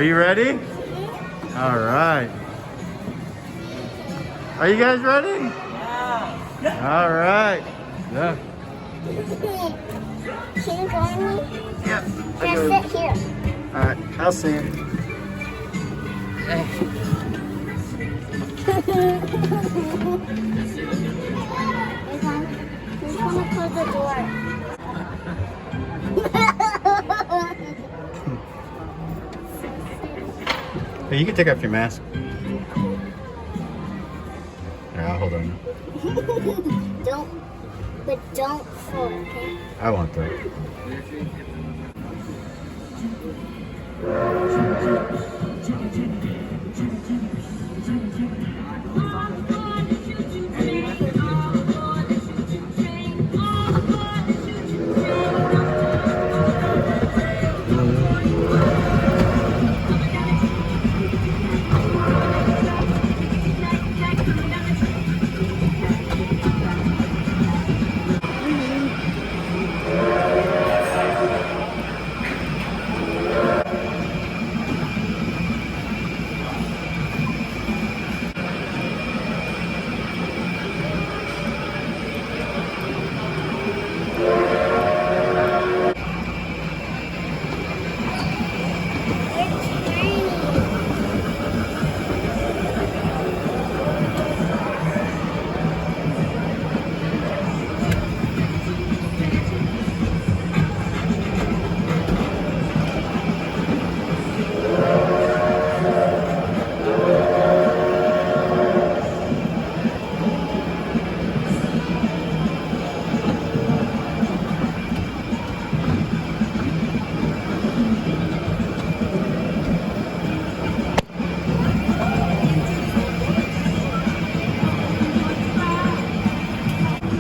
Are you ready? All right. Are you guys ready? Yeah. All right. Yeah. Can you join me? Yeah. Can I sit here? All right. I'll see you. Who's gonna close the door? Hey, you can take off your mask. Yeah, I'll hold on. Don't fall, okay? I won't though.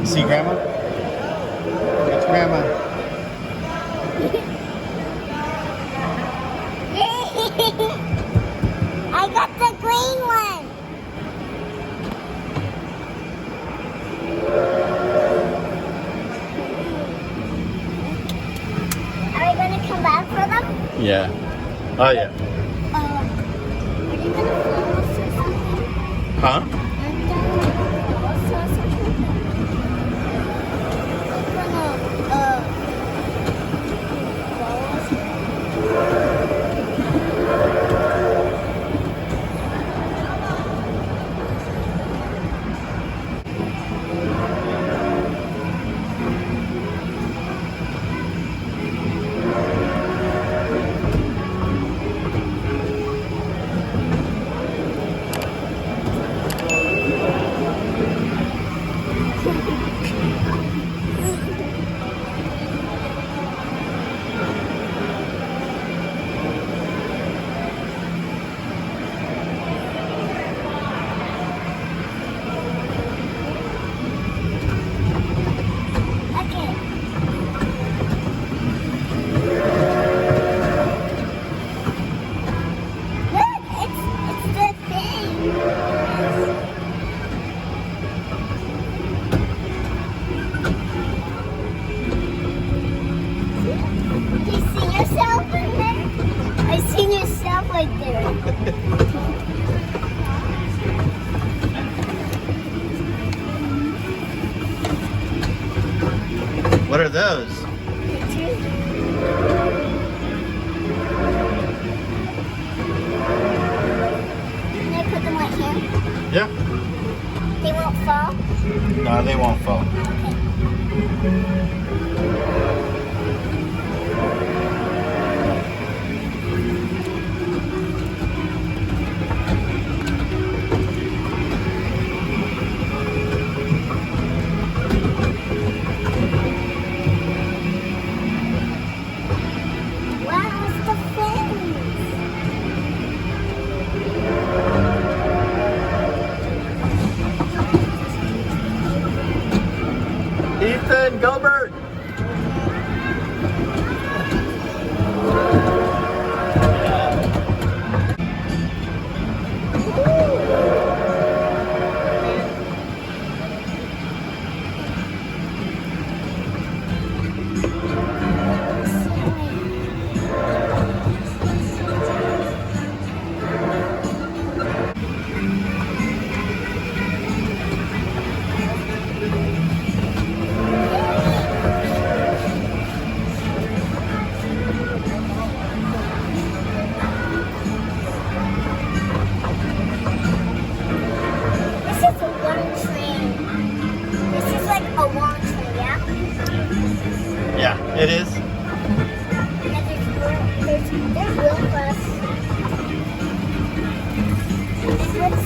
See Grandma? That's Grandma. I got the green one. Are we gonna come back for them? Yeah. Oh yeah. Are you gonna follow us or something? Huh? right there. What are those? Pictures. Can I put them right here? Yeah. They won't fall? No, they won't fall.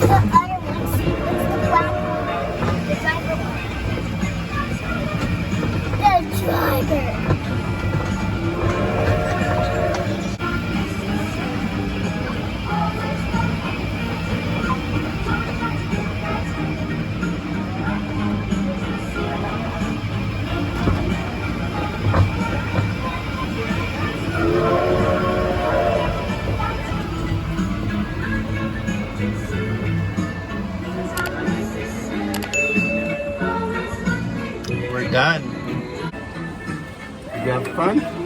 the other one? See, it's the black one. The driver one. The driver. We're done. Did you have fun?